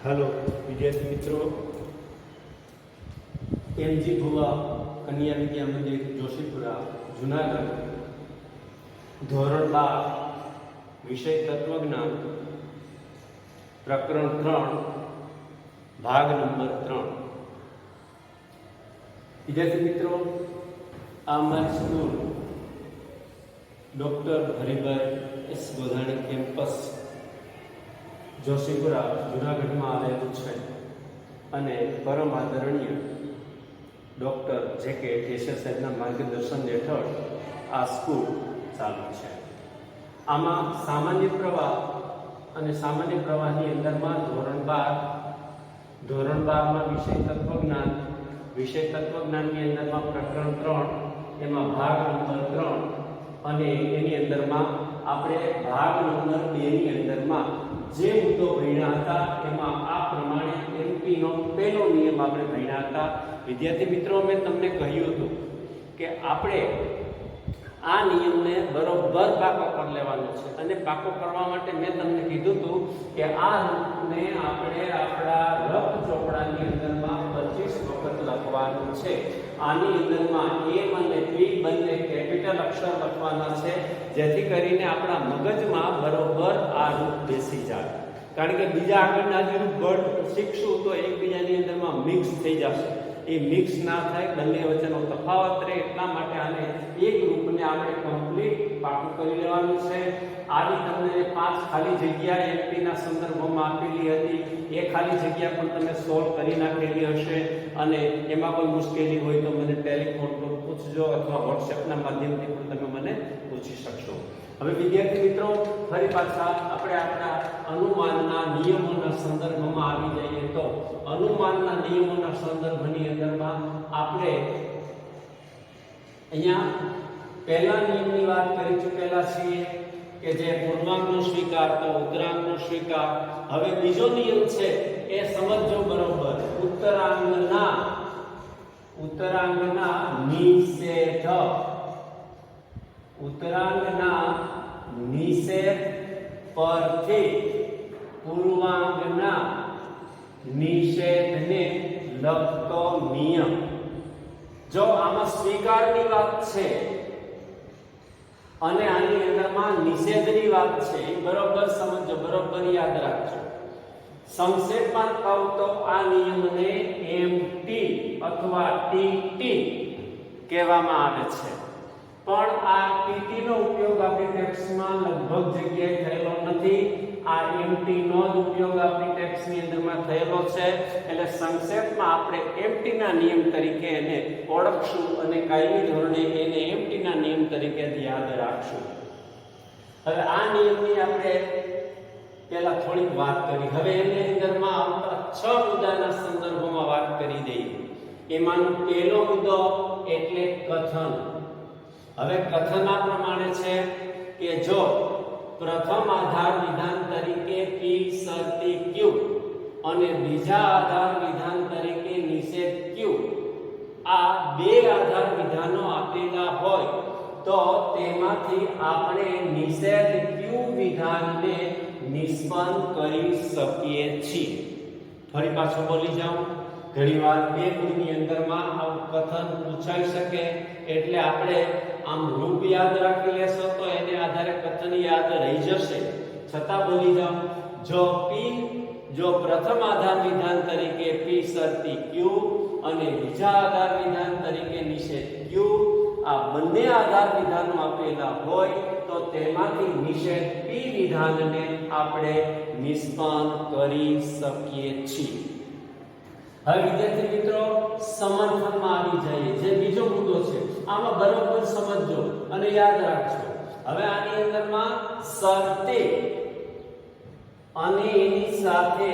Hello विद्यार्थी मित्रों, MG भुवा कन्या विद्या मंदिर जोशीपुरा जूनागढ़ धोरण 12 विषय तत्वज्ञान प्रकरण 3 भाग नंबर 3। विद्यार्थी मित्रों, हमारी school doctor Haribhai S Godhani campus Joshipura Junagadh में आवेલું છે અને પરમ આદરણીય ડૉક્ટર જે.કે. ઠેસર સાહેબના માર્ગદર્શન હેઠળ આ સ્કૂલ ચાલુ છે। આમાં સામાન્ય પ્રવાહ અને સામાન્ય પ્રવાહની અંદરમાં ધોરણ 12માં વિષય તત્વજ્ઞાનની અંદરમાં પ્રકરણ 3 એમાં ભાગ નંબર 3 અને એની અંદરમાં આપણે ભાગ નંબર 2 ની અંદરમાં જે મુદ્દો ભણ્યા હતા એમાં આ પ્રમાણે એમપી નો પહેલો નિયમ આપણે ભણ્યા હતા। વિદ્યાર્થી મિત્રો, મેં તમને કહ્યું હતું કે આપણે આ નિયમને બરોબર પાકો કરી લેવાનો છે અને પાકો કરવા માટે મેં તમને કીધું હતું કે આ રૂપને આપણે આપણા રફ ચોપડાની અંદરમાં 25 વખત લખવાનું છે। આની અંદરમાં એમ અને પી બંને કેપિટલ અક્ષર લખવાના છે, જેથી કરીને આપણા મગજમાં બરોબર આ રૂપ બેસી જાય। કારણ કે બીજા આગળના જે વર્ડ શીખશું તો એકબીજાની અંદરમાં મિક્સ થઈ જશે। એ મિક્સ ના થાય, બંને વચ્ચેનો તફાવત રહે, એટલા માટે આને એક રૂપને આપણે કમ્પ્લીટ પાકું કરી લેવાનું છે। આવી તમને 5 ખાલી જગ્યા એમપીના સંદર્ભમાં આપેલી હતી, એ ખાલી જગ્યા પણ તમે સોલ્વ કરી નાખેલી હશે અને એમાં કોઈ મુશ્કેલી હોય તો મને ટેલિફોન પર પૂછજો અથવા વોટ્સએપના માધ્યમથી પણ તમે મને પૂછી શકશો। હવે વિદ્યાર્થી મિત્રો, ફરી પાછા આપણે આપણા અનુમાનના નિયમોના સંદર્ભમાં આવી જઈએ તો અનુમાનના નિયમોના સંદર્ભની અંદરમાં આપણે અહીંયા પહેલા નિયમની વાત કરી ચૂકેલા છીએ કે જે પૂર્ણાંકનો સ્વીકાર તો ઉત્તરાંકનો સ્વીકાર। હવે બીજો નિયમ છે એ સમજો બરોબર, ઉત્તરાંગના નિષેધ, ઉત્તરાંગના નિષેધ પરથી પૂર્વાંગના નિષેધને લગતો નિયમ। જો આમાં સ્વીકારની વાત છે અને આની અંદરમાં નિષેધની વાત છે, એ બરોબર સમજો, બરોબર યાદ રાખજો। સંક્ષેપમાં કહું તો આ નિયમને એમટી અથવા ટીટી કહેવામાં આવે છે, પણ આ ટીટી નો ઉપયોગ આપણી ટેક્સ્ટમાં લગભગ જગ્યાએ થયેલો નથી। આ એમટી નો જ ઉપયોગ આપણી ટેક્સ્ટની અંદરમાં થયેલો છે, એટલે સંક્ષેપમાં આપણે એમટી ના નિયમ તરીકે એને ઓળખશું અને કાયમી ધોરણે એને એમટી ના નિયમ તરીકે યાદ રાખશું। હવે આ નિયમની આપણે પહેલા થોડીક વાત કરી, હવે એની અંદરમાં આવતા 6 મુદ્દાના સંદર્ભમાં વાત કરી દઈએ। એમાંનો પહેલો મુદ્દો એટલે કથન। હવે કથન આ પ્રમાણે છે કે જો પ્રથમ આધાર વિધાન તરીકે પી શરતી ક્યુ અને બીજા આધાર વિધાન તરીકે નિષેધ ક્યુ, આ બે આધાર વિધાનો આપેલા હોય તો તેમાંથી આપણે નિષેધ ક્યુ વિધાનને નિષ્પન્ન કરી શકીએ છીએ। ફરી પાછો બોલી જાઉં, ઘણીવાર બે ગુણની અંદરમાં આવું કથન પૂછાઈ શકે, એટલે આપણે આમ રૂપ યાદ રાખી લેશો તો એને આધારે કથન યાદ રહી જશે। છતાં બોલી જાઉં, જો પ્રથમ આધાર વિધાન તરીકે પી શરતી ક્યુ અને બીજા આધાર વિધાન તરીકે નિષેધ ક્યુ, આ બંને આધાર વિધાનો આપેલા હોય તો તેમાંથી નિષેધ પી વિધાનને આપણે નિષ્પન્ન કરી શકીએ છીએ। હવે વિદ્યાર્થી મિત્રો, સમર્થનમાં આવી જઈએ, જે બીજો મુદ્દો છે, આમાં બરોબર સમજજો અને યાદ રાખજો। હવે આની અંદરમાં શરતે અને એની સાથે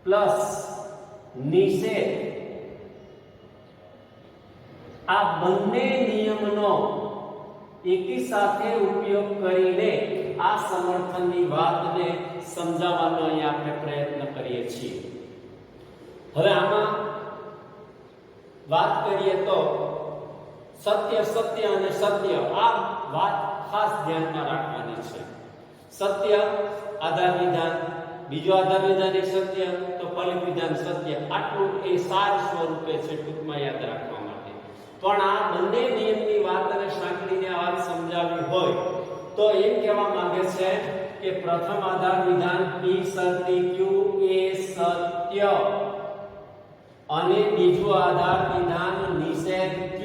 પ્લસ નિષેધ, આ બંને નિયમનો એકી સાથે ઉપયોગ કરીને આ સમર્થનની વાતને સમજાવવાનો અહીંયા આપણે પ્રયત્ન કરીએ છીએ। હવે આમાં વાત કરીએ તો સત્ય અને સત્ય, આ વાત ખાસ ધ્યાનમાં રાખવાની છે। સત્ય આધાર વિધાન, બીજો આધાર વિધાન એ સત્ય તો ફલિત વિધાન સત્ય. આટલું એ સાર સ્વરૂપે છે, ટૂંકમાં યાદ રાખવા માટે. પણ આ બંને નિયમની વાત અને સાંકળીને આ વાત સમજાવી હોય તો એમ કહેવા માંગે છે કે પ્રથમ આધાર વિધાન P શરતી Q એ સત્ય અને બીજું આધાર વિધાન નિષેધ Q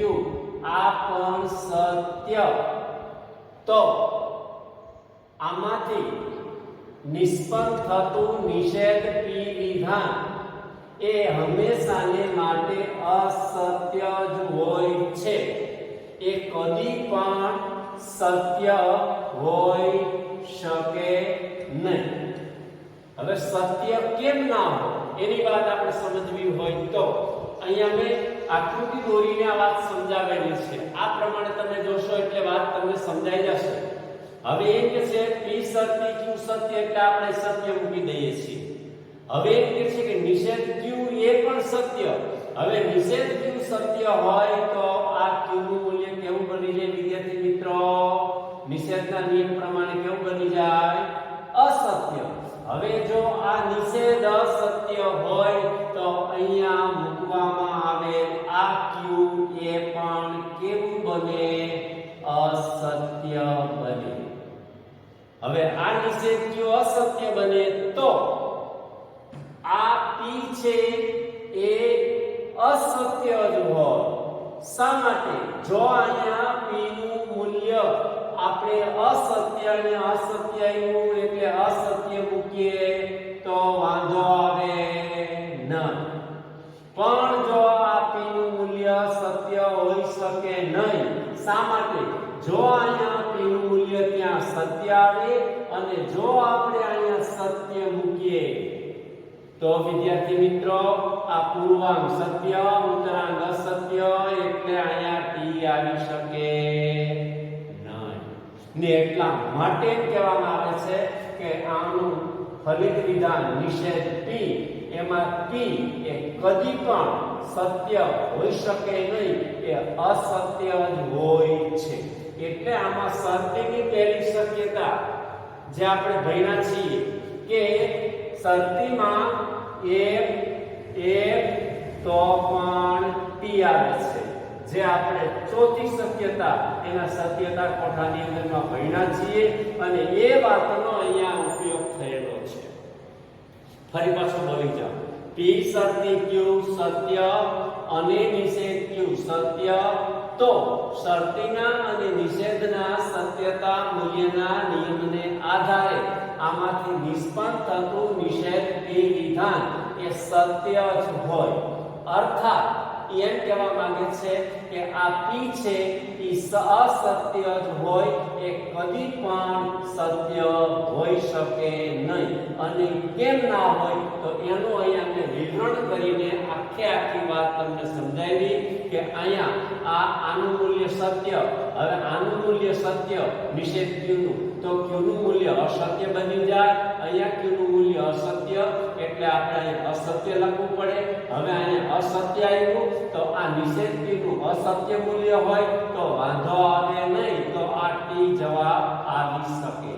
આ પણ સત્ય. તો આમાંથી નિષ્પન્ન થતું નિષેધ P વિધાન એ હંમેશાને માટે અસત્ય જ હોય છે. એ કદી પણ સત્ય હોઈ શકે નહીં. હવે સત્ય કેમ ના હોય એની વાત આપણે સમજવી હોય તો અહીંયા મેં આકૃતિ દોરીને આ વાત સમજાવેલી છે. આ પ્રમાણે તમે જોશો એટલે વાત તમને સમજાઈ જશે. હવે એ કે છે P શરતી Q સત્ય એટલે આપણે સત્ય મૂકી દઈએ છીએ. હવે એ કે છે કે નિષેધ Q એ પણ સત્ય. હવે નિષેધ Q સત્ય હોય તો આ Q નું મૂલ્ય કેવું બની જાય વિદ્યાર્થી મિત્રો? નિષેધના નિયમ પ્રમાણે કેવું બની જાય? અસત્ય. હવે જો આ નિષેધ અસત્ય હોય તો અહીંયા મૂકવામાં આવે આ Q એ પણ કેવું બને? અસત્ય બને. હવે આ નિષેધ Q અસત્ય બને તો આ P છે એ અસત્ય જ હોય. શા માટે? જો અહીંયા P નું મૂલ્ય આપણે અસત્ય અને અસત્ય આવ્યું એટલે અસત્ય મૂકીએ તો વાંધો આવે નહીં. પણ જો આ P નું મૂલ્ય સત્ય હોઈ શકે નહીં. શા માટે? જો અહીંયા P નું મૂલ્ય ત્યાં સત્ય આવે અને જો આપણે અહીંયા સત્ય મૂકીએ તો વિદ્યાર્થી મિત્રો આ પૂર્વાંક સત્ય ઉત્તરાંક અસત્ય એટલે અહીંયા T આવી શકે નહીં. ને એટલા માટે કહેવામાં આવે છે કે આનું ફલિત વિધાન નિષેધ P એમાં P એ કદી પણ સત્ય હોઈ શકે નહીં. એ અસત્ય જ હોય છે. એટલે આમાં શરતીની પહેલી શક્યતા જે આપણે ભણ્યા છીએ કે શરતીમાં એક તો પણ T આવે છે. જે આપણે ચોથી શક્યતા એના સત્યતા કોઠાની અંદરમાં ભણ્યા છીએ અને એ વાતનો અહીંયા ઉપયોગ થયેલો છે. ફરી પાછું બોલી જાઓ. P શરતી Q સત્ય અને નિષેધ Q સત્ય તો શરતીના અને નિષેધના સત્યતા મૂલ્યના નિયમને આધારે આમાંથી નિષ્પન્ન થતું નિષેધ P વિધાન એ સત્ય જ હોય. અર્થાત એમ કહેવા માંગે છે કે આ P છે એ અસત્ય જ હોય. એ કદી પણ સત્ય હોઈ શકે નહીં. અને કેમ ના હોય તો એનું અહીંયા મેં વિવરણ કરીને આખી વાત તમને સમજાવી કે અહીંયા આનું મૂલ્ય સત્ય. હવે આનું મૂલ્ય સત્ય નિષેધ Q નું તો Q નું મૂલ્ય અસત્ય બની જાય. અહીંયા Q નું મૂલ્ય અસત્ય એટલે આપણે અહીંયા અસત્ય લખવું પડે. હવે અહીંયા અસત્ય આવ્યું તો આ નિષેધ Q નું અસત્ય મૂલ્ય હોય તો વાંધો આવે નહીં. તો આ T જવાબ આવી શકે.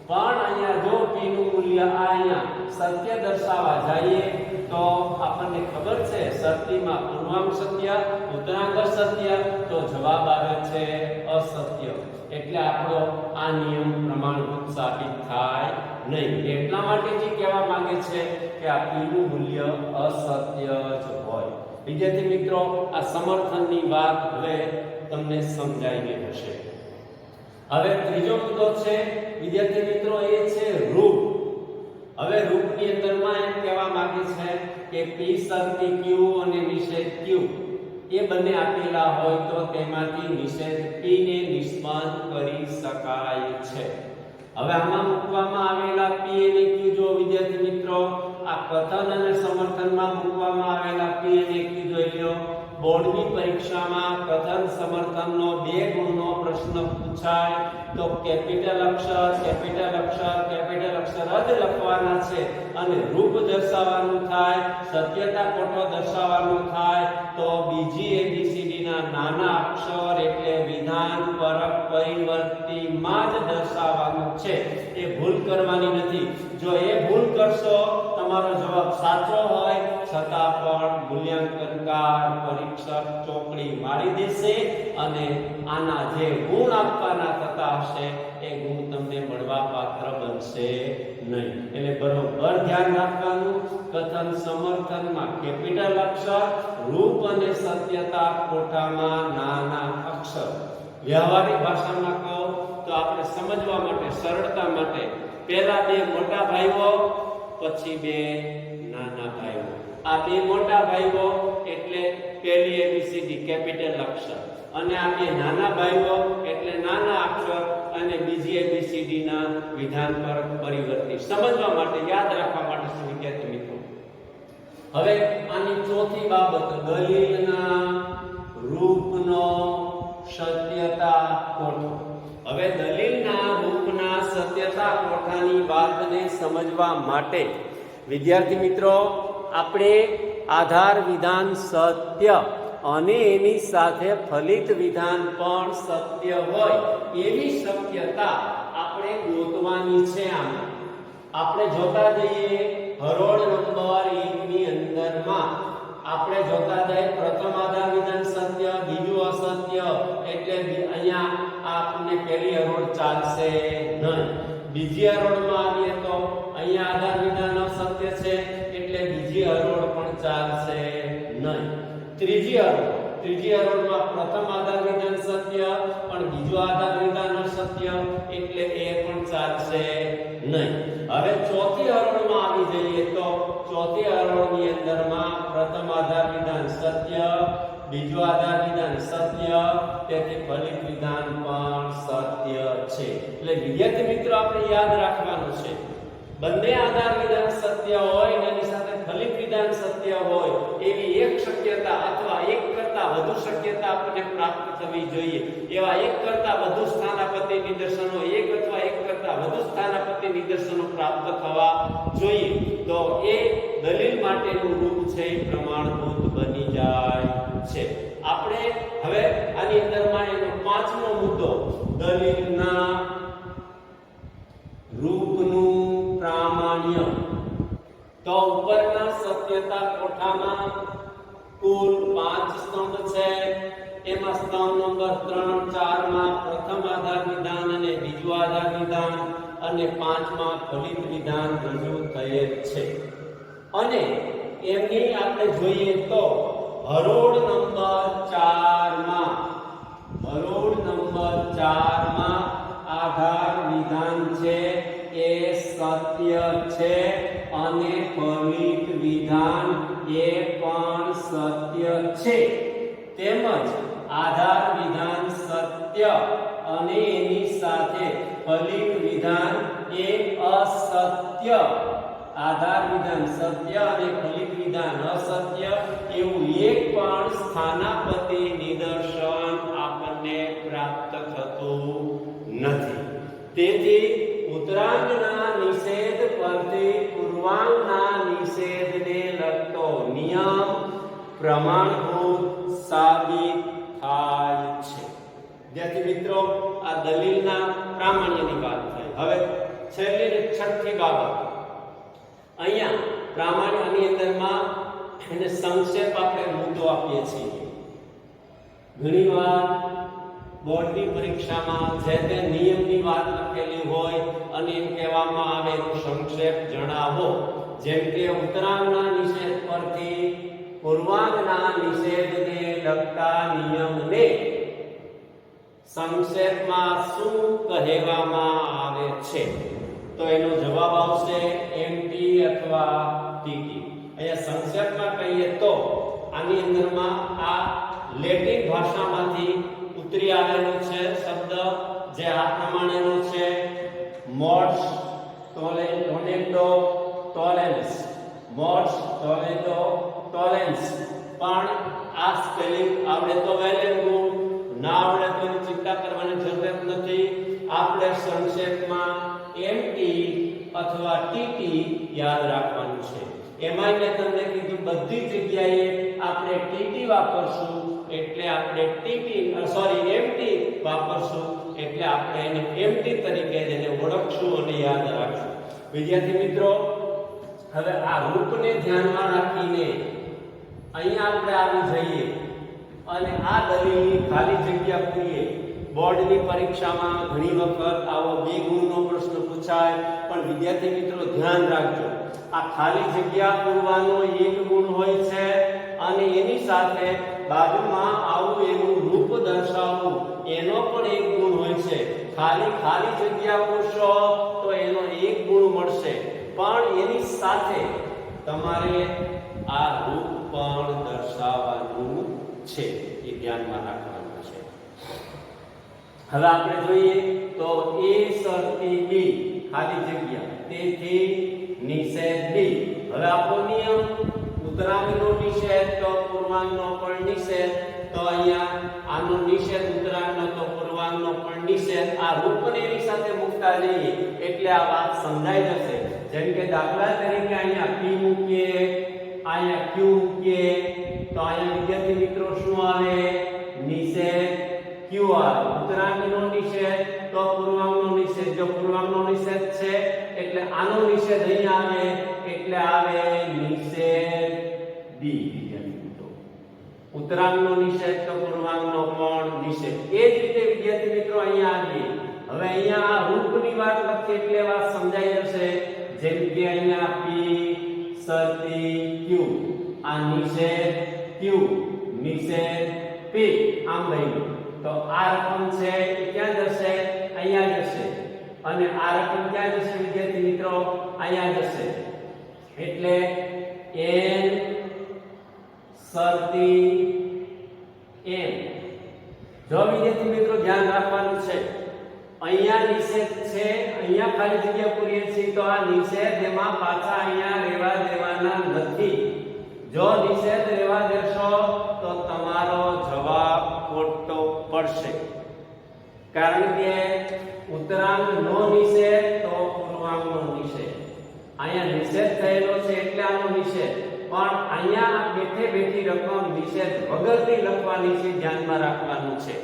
પણ અહીંયા જો P નું મૂલ્ય અહીંયા સત્ય દર્શાવવા જઈએ તો આપણને ખબર છે શરતીમાં પૂર્વાંક સત્ય ઉત્તરાંક સત્ય તો જવાબ આવે છે અસત્ય. એટલે આપણો આ નિયમ પ્રમાણભૂત સાબિત થાય નહીં. એટલા માટે જે કહેવા માંગે છે કે આ P નું મૂલ્ય અસત્ય જ હોય. વિદ્યાર્થી મિત્રો આ સમર્થનની વાત હવે તમને સમજાઈ ગઈ હશે. હવે ત્રીજો મુદ્દો છે વિદ્યાર્થી મિત્રો એ છે રૂપ. હવે રૂપની અંદરમાં એમ કહેવા માંગે છે કે P શરતી Q અને નિષેધ Q એ બંને આપેલા હોય તો તેમાંથી નિષેધ P ને નિષ્પન્ન કરી શકાય છે. હવે આમાં મૂકવામાં આવેલા P અને Q જો વિદ્યાર્થી મિત્રો આ કથન અને સમર્થનમાં મૂકવામાં આવેલા P અને Q જોઈ લો. બોર્ડની પરીક્ષામાં કથન સમર્થનનો 2 ગુણનો પ્રશ્ન પૂછાય તો કેપિટલ અક્ષર જ લખવાના છે અને રૂપ દર્શાવવાનું થાય, સત્યતા કોઠો દર્શાવવાનું થાય તો બીજી ABCD ના નાના અક્ષર એટલે વિધાન પરક પરિવર્તીમાં જ દર્શાવવાનું છે. એ ભૂલ કરવાની નથી. જો એ ભૂલ કરશો તમારો જવાબ સાચો હોય છતાં પણ મૂલ્યાંકનકાર પરીક્ષક ચોકડી મારી દેશે અને આના જે ગુણ આપવાના થતા હશે એ ગુણ તમને મળવા પાત્ર બનશે નહીં. એટલે બરોબર ધ્યાન રાખવાનું. કથન સમર્થનમાં કેપિટલ અક્ષર, રૂપ અને સત્યતા કોઠામાં નાના અક્ષર. વ્યવહારિક ભાષામાં કહો તો આપણે સમજવા માટે સરળતા માટે પહેલા બે મોટા ભાઈઓ પછી બે નાના ભાઈઓ. આ બે મોટા ભાઈઓ એટલે પહેલી એબીસીડી કેપિટલ અક્ષર અને આ બે નાના ભાઈઓ એટલે નાના અક્ષર અને બીજી એબીસીડી ના વિધાન પર પરિવર્તિત. સમજવા માટે યાદ રાખવા માટે વિદ્યાર્થી મિત્રો. હવે આની ચોથી બાબત દલીલના રૂપનો સત્યતા કોઠો. હવે દલીલના રૂપના સત્યતા કોઠાની વાતને સમજવા માટે વિદ્યાર્થી મિત્રો આપણે આધાર વિધાન સત્ય અને એની સાથે ફલિત વિધાન પણ સત્ય હોય એવી શક્યતા આપણે ગોતવાની છે. આમાં આપણે જોતા જઈએ હરોળ નંબર 1 ની અંદરમાં આપણે જોતા જઈએ પ્રથમ આધાર વિધાન સત્ય, બીજું અસત્ય એટલે અહીંયા આપને પહેલી હરોળ ચાલશે નહીં. બીજી હરોળમાં આવીએ તો અહીંયા આધાર વિધાન અસત્ય છે એટલે બીજી હરોળ પણ ચાલશે નહીં. ત્રીજી હરોળમાં પ્રથમ આધાર વિધાન સત્ય પણ બીજું આધાર વિધાન અસત્ય એટલે એ પણ ચાલશે નહીં. હવે ચોથી હરોળમાં આવી જઈએ તો ચોથી હરોળની અંદરમાં પ્રથમ આધાર વિધાન સત્ય, બીજું આધાર વિધાન સત્ય, તેથી ફલિત વિધાન પણ સત્ય છે. એટલે વિદ્યાર્થી મિત્રો આપણે યાદ રાખવાનું છે બંને આધાર વિધાન સત્ય હોય અને એની સાથે ફલિત વિધાન સત્ય હોય એવી એક શક્યતા અથવા એક કરતા વધુ શક્યતા આપણને પ્રાપ્ત થવી જોઈએ. એવા એક કરતા વધુ સ્થાનાપત્તિ નિદર્શનો, એક અથવા એક કરતા વધુ સ્થાનાપત્તિ નિદર્શનો પ્રાપ્ત થવા જોઈએ તો એ દલીલ માટેનું રૂપ છે એ પ્રમાણભૂત બની જાય છે. આપણે હવે આની અંદરમાં એનો પાંચમો મુદ્દો દલીલના રૂપનું પ્રામાણ્ય. તો ઉપરના સત્યતા કોઠામાં કુલ 5 સ્તંભ છે. એમાં સ્તંભ નંબર 3, 4 માં પ્રથમ આધાર વિધાન અને બીજું આધાર વિધાન અને 5 માં ફલિત વિધાન રજૂ થયેલ છે. અને એમની આપણે જોઈએ તો હરોળ નંબર 4 માં આધાર વિધાન છે એ સત્ય છે અને ફલિત વિધાન એ પણ સત્ય છે. તેમજ આધાર વિધાન સત્ય અને એની સાથે ફલિત વિધાન એ અસત્ય. આધાર વિધાન સત્ય અને ફલિત વિધાન અસત્ય એવું એક પણ સ્થાનાપત્તિ નિદર્શન આપણને પ્રાપ્ત થતું નથી. તેથી ઉત્તરાંગના નિષેધ પરથી પૂર્વાંગના નિષેધને લગતો નિયમ પ્રમાણભૂત સાબિત થાય છે. વિદ્યાર્થી મિત્રો આ દલીલના પ્રામાણ્યની વાત થઈ. હવે છેલ્લી છઠ્ઠી બાબત અહીંયા પ્રામાણ્યની અંદરમાં એને સંક્ષેપ આપણે મુદ્દો આપીએ છીએ. ઘણીવાર બોર્ડની પરીક્ષામાં જે તે નિયમની વાત લખેલી હોય અને એમ કહેવામાં આવે તો સંક્ષેપ જણાવો. જેમ કે ઉત્તરાંગના નિષેધ પરથી પૂર્વાંગના નિષેધને લગતા નિયમને સંક્ષેપમાં શું કહેવામાં આવે છે તો એનો જવાબ આવશે એમટી અથવા ટીટી. અહીંયા સંક્ષેપમાં કહીએ તો આની અંદરમાં આ લેટિન ભાષામાંથી ઉતરી આવેલો છે શબ્દ જે આ પ્રમાણેનો છે મોર્સ ટોલેન્ડો ટોલેન્સ. Morse ટોલેન્ડો Tollens. પણ આ સ્પેલિંગ આવડે તો વેલ એન્ડ ગુડ, ના આવડે તો ચિંતા કરવાની જરૂરત નથી. આપણે સંક્ષેપમાં એમટી અથવા ટીટી યાદ રાખવાનું છે. એમાં મેં તમને કીધું બધી જગ્યાએ આપણે ટીટી વાપરશું એટલે આપણે એમટી વાપરશું એટલે આપણે એને એમટી તરીકે જેને ઓળખશું અને યાદ રાખશું. વિદ્યાર્થી મિત્રો હવે આ રૂપને ધ્યાનમાં રાખીને અહીંયા આપણે આવી જઈએ અને આ દલીલની ખાલી જગ્યા પૂરીએ. બોર્ડની પરીક્ષામાં ઘણી વખત આવો 2 ગુણનો પ્રશ્ન પૂછાય, પણ વિદ્યાર્થી મિત્રો ધ્યાન રાખજો, આ ખાલી જગ્યા પૂરવાનો 1 ગુણ હોય છે અને એની સાથે બાજુમાં આવું એનું રૂપ દર્શાવવું એનો પણ 1 ગુણ હોય છે. ખાલી જગ્યા પૂરશો તો એનો 1 ગુણ મળશે, પણ એની સાથે તમારે આ રૂપ પણ દર્શાવવાનું છે, એ ધ્યાનમાં રાખવાનું છે. હવે આપણે જોઈએ તો a શરતી b ખાલી જગ્યા તેથી નિષેધ b. હવે આપણો નિયમ ઉત્તરાંગનો નિષેધ તો પૂર્વાંગનો પણ નિષેધ, તો અહીંયા આનો નિષેધ ઉત્તરાંગનો તો પૂર્વાંગનો પણ નિષેધ. આ રૂપને એની સાથે મૂકતા જઈએ એટલે આ વાત સમજાઈ જશે. જેમ કે દાખલા તરીકે અહીંયા p મૂકીએ, અહીંયા q મૂકીએ તો અહીંયા વિદ્યાર્થી મિત્રો શું આવે? નિષેધ q આવે. ઉત્તરાંગનો નિષેધ તો પૂર્વાંગનો નિષેધ. જો પૂર્વાંગનો નિષેધ છે એટલે આનો નિષેધ અહીંયા આવે એટલે આવે નિષેધ b. વિદ્યાર્થી મિત્રો ઉત્તરાંગનો નિષેધ તો પૂર્વાંગનો પણ નિષેધ. એ જ રીતે વિદ્યાર્થી મિત્રો અહીંયા આવીએ. હવે અહીંયા આ રૂપની વાત લખીએ એટલે વાત સમજાઈ જશે. જેમ કે અહીંયા p શરતી q, આ નિષેધ q, નિષેધ p, આમ લઈને તો આ રકમ છે એ ક્યાં જશે? અહીંયા જશે. અને આ રકમ ક્યાં જશે વિદ્યાર્થી મિત્રો? અહીંયા જશે. એટલે n શરતી n. જો વિદ્યાર્થી મિત્રો ધ્યાન રાખવાનું છે, અહીંયા નિષેધ છે, અહીંયા ખાલી જગ્યા પૂરીએ છીએ તો આ નિષેધ એમાં પાછા અહીંયા રહેવા દેવાના નથી. જો નિષેધ રહેવા દેશો તો તમારો જવાબ ખોટો પડશે. કારણ કે ઉત્તરાંગનો નિષેધ તો પૂર્વાંગનો નિષેધ. અહીંયા નિષેધ થયેલો છે એટલે આનો નિષેધ, પણ અહીંયા બેઠી રકમ નિષેધ વગરની લખવાની છે, ધ્યાનમાં રાખવાનું છે.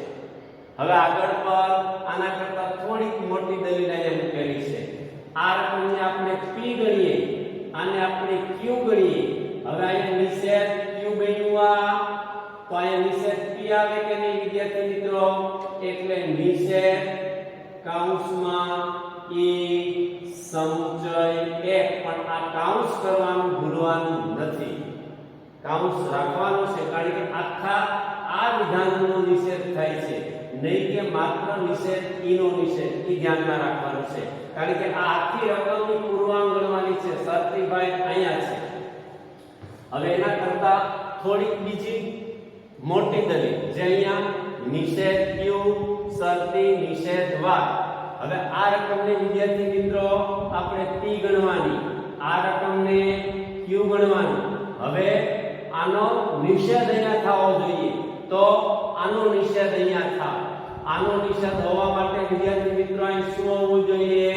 હવે આગળ પર આના કરતા થોડીક મોટી દલીલ અહીંયા મૂકેલી છે. આ રકમને આપણે p ગણીએ, આને આપણે q ગણીએ. હવે અહીંયા નિષેધ q બન્યું આ, તો અહીંયા નિષેધ p આવે કે નહીં વિદ્યાર્થી મિત્રો? એટલે નિષેધ કૌંસમાં e સમુચય 1. પણ આ કૌંસ કરવાનું ભૂલવાનું નથી, કૌંસ રાખવાનું છે, કારણ કે આખા આ વિધાનનો નિષેધ થાય છે, નહીં કે માત્ર નિષેધ e નો નિષેધ. એ ધ્યાનમાં રાખવાનું છે, કારણ કે આ આખી રકમની પૂર્વાંગ ગણવાની છે. શરતી ભાઈ અહીંયા છે. હવે એના કરતા થોડીક બીજી મોટી દલીલ જે અહીંયા નિષેધ q શરતી નિષેધ y. હવે આ રકમને વિદ્યાર્થી મિત્રો આપણે p ગણવાની, આ રકમને q ગણવાની. હવે આનો નિષેધ અહીંયા થવો જોઈએ તો આનો નિષેધ અહીંયા થાય. આનો નિષેધ હોવા માટે વિદ્યાર્થી મિત્રો અહીં શું હોવું જોઈએ?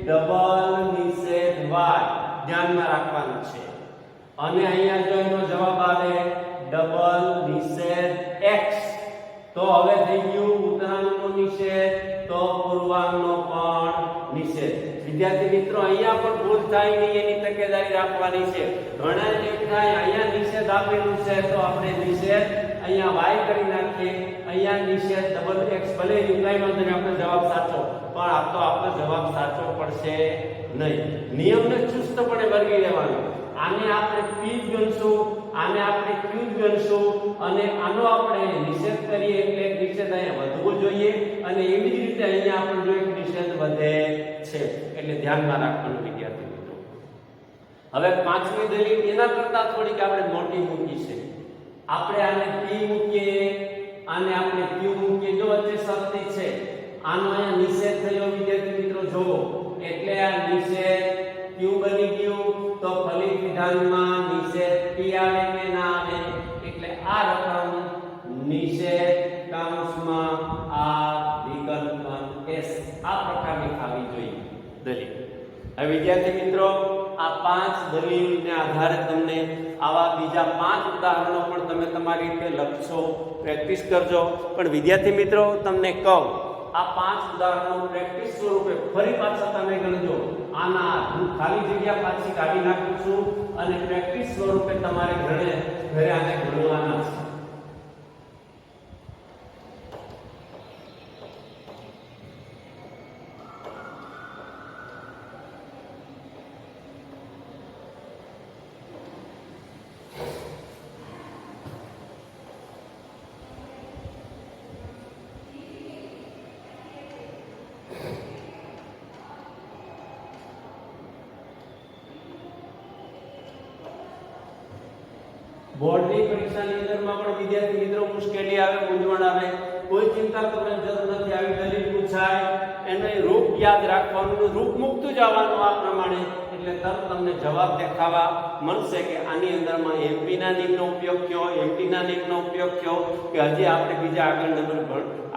ડબલ નિષેધ y. ધ્યાનમાં રાખવાનું છે. અને અહીંયા જો એનો જવાબ આવે ડબલ નિષેધ x, તો હવે થઈ ગયું ઉત્તરાંગનો નિષેધ તો પૂર્વાંગનો પણ નિષેધ. વિદ્યાર્થી મિત્રો અહીંયા પણ ભૂલ થાય નહીં એની તકેદારી રાખવાની છે. ઘણા ને થાય અહીંયા નિષેધ આપેલું છે તો આપણે નિષેધ અહીંયા y કરી નાખીએ, અહીંયા નિષેધ ડબલ x. ભલે રિપ્લાયમાં તો આપણો જવાબ સાચો, પણ આ તો આપણો જવાબ સાચો પડશે નહીં. નિયમને ચુસ્તપણે વળગી લેવાનો. આને આપણે p ગણશું, આને આપણે q ગણશું, અને આનો આપણે નિષેધ કરીએ એટલે નિષેધ અહીંયા વધવો જોઈએ, અને એવી જ રીતે અહીંયા આપણે જો એક નિષેધ વધે છે એટલે ધ્યાનમાં રાખવાનું વિદ્યાર્થી મિત્રો. હવે પાંચમી દલીલ એના કરતા થોડીક આપણે મોટી મૂકી છે. આપણે આને p મૂકીએ, આને આપણે q મૂકીએ. જો વચ્ચે શરતી છે, આનો અહીંયા નિષેધ થયો વિદ્યાર્થી મિત્રો જોવો, એટલે આ નિષેધ q બની ગયું. તો ફલિત વિધાનમાં નિષેધ p આવે કે ના આવે? એટલે આ રકમ નિષેધ કૌંસમાં આ વિકલ્પ s આ પ્રકારની થવી જોઈએ દલીલ. હવે વિદ્યાર્થી મિત્રો આ 5 દલીલને આધારે તમને આવા બીજા 5 ઉદાહરણો પણ તમે તમારી રીતે લખશો, પ્રેક્ટિસ કરજો. પણ વિદ્યાર્થી મિત્રો તમને કહું આ 5 ઉદાહરણો પ્રેક્ટિસ સ્વરૂપે ફરી પાછા તમે ગણજો. આના હું ખાલી જગ્યા પાછી કાઢી નાખું છું અને પ્રેક્ટિસ સ્વરૂપે તમારે ઘરે આને ગણવાના છે. બોર્ડની પરીક્ષાની અંદરમાં પણ વિદ્યાર્થી મિત્રો મુશ્કેલી આવે, મૂંઝવણ આવે, કોઈ ચિંતા કરવાની જરૂર નથી. આવી દલીલ પૂછાય એને રૂપ યાદ રાખવાનું, રૂપ મૂકતું જવાનું આ પ્રમાણે, એટલે તરત તમને જવાબ દેખાવા મળશે કે આની અંદરમાં એમપી ના નિયમનો ઉપયોગ કયો, એમટી ના નિયમનો ઉપયોગ કયો, કે હજી આપણે બીજા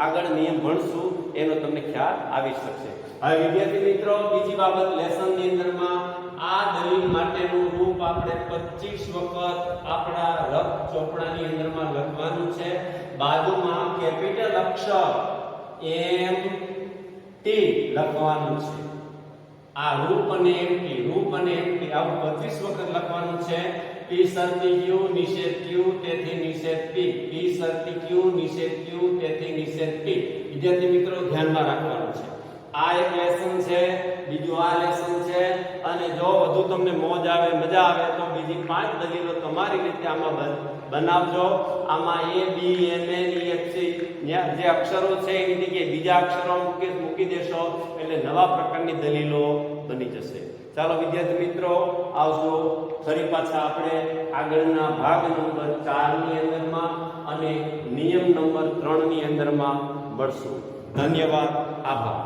આગળ નિયમ ભણશું એનો તમને ખ્યાલ આવી શકશે. હવે વિદ્યાર્થી મિત્રો બીજી બાબત, લેસનની અંદરમાં આ દલીલ માટેનું રૂપ આપણે 25 વખત આપણા રફ ચોપડાની અંદરમાં લખવાનું છે. બાજુમાં કેપિટલ અક્ષર એમ ટી લખવાનું છે. આ રૂપ અને એમટી, રૂપ અને એમટી આવું 25 વખત લખવાનું છે. પી શરતી ક્યુ નિષેધ ક્યુ તેથી નિષેધ પી, પી શરતી ક્યુ નિષેધ ક્યુ તેથી નિષેધ પી. વિદ્યાર્થી મિત્રો ધ્યાનમાં રાખવાનું છે. આ એક લેસન છે, બીજું આ લેસન છે, અને જો વધુ તમને મોજ આવે, મજા આવે તો બીજી 5 દલીલો તમારી રીતે આમાં બનાવજો. આમાં A B M N E F C જે અક્ષરો છે એની જગ્યાએ બીજા અક્ષરો મૂકી દેશો એટલે નવા પ્રકારની દલીલો બની જશે. ચાલો વિદ્યાર્થી મિત્રો આવજો. ફરી પાછા આપણે આગળના ભાગ નંબર 4 ની અંદરમાં અને નિયમ નંબર 3 ની અંદરમાં મળશું. ધન્યવાદ, આભાર.